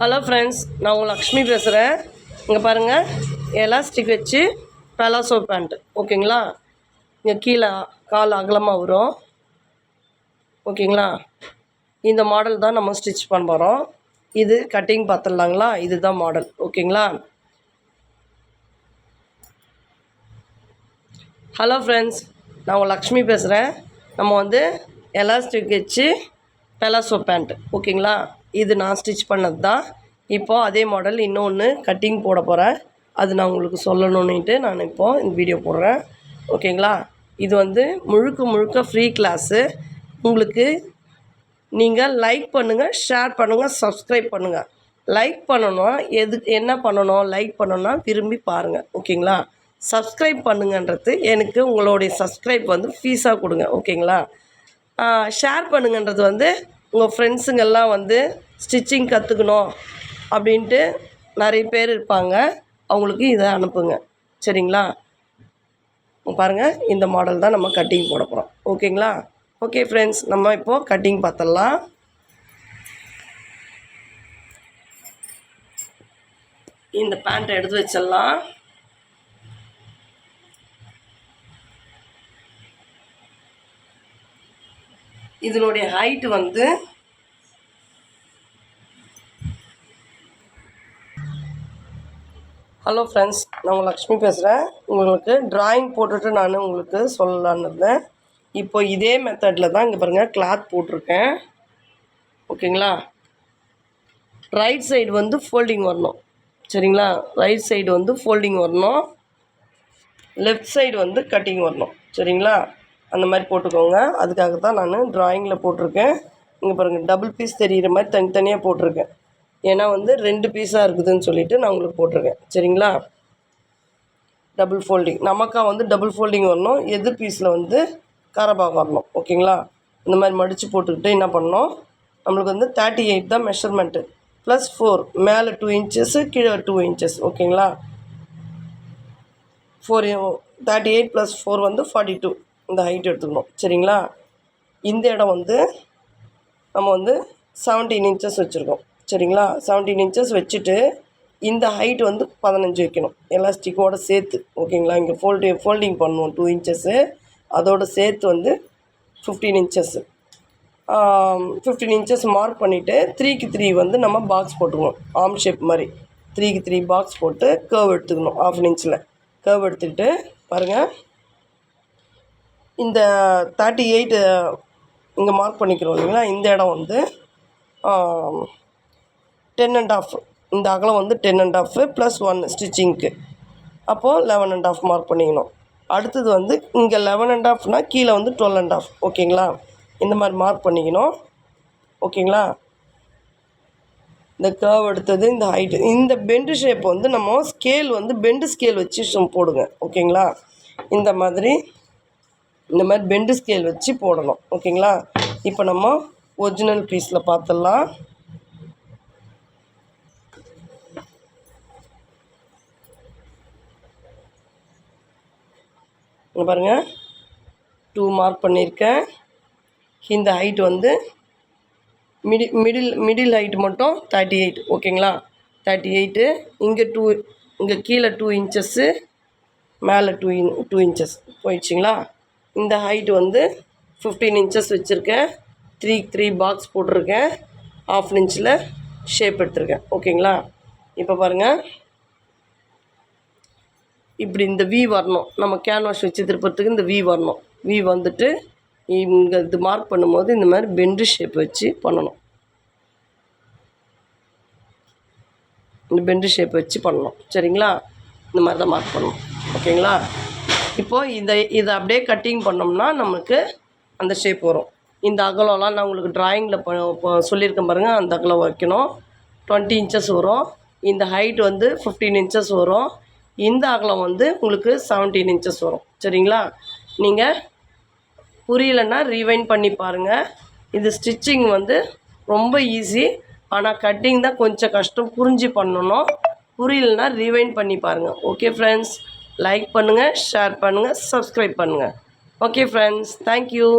Hello friends, நான் உங்கள் லக்ஷ்மி பேசுகிறேன். இங்கே பாருங்கள், எலாஸ்டிக் வச்சு பலாசோ பேண்ட். ஓகேங்களா? இங்கே கீழே கால் அகலமாக வரும். ஓகேங்களா? இந்த மாடல் தான் நம்ம ஸ்டிச் பண்ண போகிறோம். இது கட்டிங் பார்த்துடலாங்களா? இதுதான் மாடல். ஓகேங்களா? ஹலோ ஃப்ரெண்ட்ஸ், நான் உங்கள் லக்ஷ்மி பேசுகிறேன். நம்ம வந்து எலாஸ்டிக் வச்சு பலாசோ பேண்ட். ஓகேங்களா? இது நான் ஸ்டிச் பண்ணது தான். இப்போது அதே மாடல் இன்னொன்று கட்டிங் போட போகிறேன். அது நான் உங்களுக்கு சொல்லணுன்னுட்டு நான் இப்போது இந்த வீடியோ போடுறேன். ஓகேங்களா? இது வந்து முழுக்க ஃப்ரீ கிளாஸு. உங்களுக்கு நீங்கள் லைக் பண்ணுங்கள், ஷேர் பண்ணுங்கள், சப்ஸ்கிரைப் பண்ணுங்கள். லைக் பண்ணணும், என்ன பண்ணணும்? லைக் பண்ணணுன்னா விரும்பி பாருங்கள். ஓகேங்களா? சப்ஸ்கிரைப் பண்ணுங்கன்றது எனக்கு உங்களுடைய சப்ஸ்கிரைப் வந்து ஃபீஸாக கொடுங்க. ஓகேங்களா? ஷேர் பண்ணுங்கன்றது வந்து உங்கள் ஃப்ரெண்ட்ஸுங்கெல்லாம் வந்து ஸ்டிச்சிங் கற்றுக்கணும் அப்படின்ட்டு நிறைய பேர் இருப்பாங்க. அவங்களுக்கு இதை அனுப்புங்க. சரிங்களா? பாருங்கள், இந்த மாடல் தான் நம்ம கட்டிங் போட போகிறோம். ஓகேங்களா? ஓகே ஃப்ரெண்ட்ஸ், நம்ம இப்போது கட்டிங் பார்த்துடலாம். இந்த பேண்ட்டை எடுத்து வச்சிடலாம். இதனுடைய ஹைட்டு வந்து ஹலோ ஃப்ரெண்ட்ஸ், நான் உங்கள் லக்ஷ்மி பேசுகிறேன். உங்களுக்கு ட்ராயிங் போட்டுட்டு நான் உங்களுக்கு சொல்லலான்னு இருந்தேன். இப்போ இதே மெத்தடில் தான் இங்கே பாருங்கள் கிளாத் போட்டிருக்கேன். ஓகேங்களா? ரைட் சைடு வந்து ஃபோல்டிங் வரணும். சரிங்களா? ரைட் சைடு வந்து ஃபோல்டிங் வரணும், லெஃப்ட் சைடு வந்து கட்டிங் வரணும். சரிங்களா? அந்த மாதிரி போட்டுக்கோங்க. அதுக்காக தான் நான் ட்ராயிங்கில் போட்டிருக்கேன். இங்கே பாருங்கள், டபுள் பீஸ் தெரிகிற மாதிரி தனித்தனியாக போட்டிருக்கேன். ஏன்னா வந்து 2 பீஸாக இருக்குதுன்னு சொல்லிவிட்டு நான் உங்களுக்கு போட்டிருக்கேன். சரிங்களா? டபுள் ஃபோல்டிங் நமக்கா வந்து டபுள் ஃபோல்டிங் வரணும், எதிர் பீஸில் வந்து காரபாகம் வரணும். ஓகேங்களா? இந்த மாதிரி மடித்து போட்டுக்கிட்டு என்ன பண்ணணும், நம்மளுக்கு வந்து 38 தான் மெஷர்மெண்ட்டு, ப்ளஸ் 4 மேலே 2 இன்ச்சஸ்ஸு, கீழே 2 இன்ச்சஸ். ஓகேங்களா? 38 + 4 வந்து 42. இந்த ஹைட் எடுத்துக்கணும். சரிங்களா? இந்த இடம் வந்து நம்ம வந்து 17 இன்ச்சஸ் வச்சுருக்கோம். சரிங்களா? 17 இன்ச்சஸ் வச்சுட்டு இந்த ஹைட் வந்து 15 வைக்கணும், எலாஸ்டிக்கோடு சேர்த்து. ஓகேங்களா? இங்கே ஃபோல்டிங் பண்ணுவோம் 2 இன்ச்சஸ்ஸு, அதோடு சேர்த்து வந்து 15 இன்ச்சஸ்ஸு. 15 இன்ச்சஸ் மார்க் பண்ணிவிட்டு 3க்கு 3 வந்து நம்ம பாக்ஸ் போட்டுக்கணும். ஆர்ம் ஷேப் மாதிரி 3க்கு 3 பாக்ஸ் போட்டு கர்வ் எடுத்துக்கணும். 1/2 இன்ச்சில் கர்வ் எடுத்துக்கிட்டு பாருங்கள், இந்த 38 இங்கே மார்க் பண்ணிக்கிறோம் இல்லைங்களா? இந்த இடம் வந்து 10.5. இந்த அகலம் வந்து 10.5 + 1 ஸ்டிச்சிங்க்கு. அப்போது 11.5 மார்க் பண்ணிக்கணும். அடுத்தது வந்து இங்கே 11.5னா கீழே வந்து 12.5. ஓகேங்களா? இந்த மாதிரி மார்க் பண்ணிக்கணும். ஓகேங்களா? இந்த கர்வ் எடுத்தது, இந்த ஹைட்டு, இந்த பெண்டு ஷேப் வந்து நம்ம ஸ்கேல் வந்து பெண்டு ஸ்கேல் வச்சு போடுங்க. ஓகேங்களா? இந்த மாதிரி பெண்டு ஸ்கேல் வச்சு போடணும். ஓகேங்களா? இப்போ நம்ம ஒரிஜினல் பீஸில் பார்த்துடலாம். இங்கே பாருங்கள், 2 மார்க் பண்ணியிருக்கேன். இந்த ஹைட் வந்து மிடில் ஹைட் மட்டும் 38. ஓகேங்களா? 38. இங்கே 2, இங்கே கீழே 2 இன்ச்சஸ்ஸு, மேலே 2 இன்ச்சஸ் போயிடுச்சிங்களா? இந்த ஹைட் வந்து 15 இன்ச்சஸ் வச்சுருக்கேன். 3க்கு 3 பாக்ஸ் போட்டிருக்கேன். 1/2 இன்ச்சில் ஷேப் எடுத்திருக்கேன். ஓகேங்களா? இப்போ பாருங்கள், இப்படி இந்த வி வரணும். நம்ம கேன்வாஷ் வச்சு திருப்பத்துக்கு இந்த வி வரணும். வி வந்துட்டு இங்கே இது மார்க் பண்ணும்போது இந்த மாதிரி பெண்டு ஷேப் வச்சு பண்ணணும். இந்த பெண்டு ஷேப் வச்சு பண்ணணும். சரிங்களா? இந்த மாதிரி தான் மார்க் பண்ணணும். ஓகேங்களா? இப்போது இதை அப்படியே கட்டிங் பண்ணோம்னா நமக்கு அந்த ஷேப் வரும். இந்த அகலம்லாம் நான் உங்களுக்கு ட்ராயிங்கில் சொல்லியிருக்கேன் பாருங்கள். அந்த அகலம் வைக்கணும். 20 இன்ச்சஸ் வரும். இந்த ஹைட் வந்து 15 இன்ச்சஸ் வரும். இந்த அகலம் வந்து உங்களுக்கு 17 இன்ச்சஸ் வரும். சரிங்களா? நீங்கள் புரியலைன்னா ரீவைண்ட் பண்ணி பாருங்கள். இது ஸ்டிச்சிங் வந்து ரொம்ப ஈஸி, ஆனால் கட்டிங் தான் கொஞ்சம் கஷ்டம், புரிஞ்சு பண்ணணும். புரியலைன்னா ரீவைண்ட் பண்ணி பாருங்கள். ஓகே ஃப்ரெண்ட்ஸ், லைக் பண்ணுங்கள், ஷேர் பண்ணுங்கள், சப்ஸ்கிரைப் பண்ணுங்கள். Okay friends, thank you.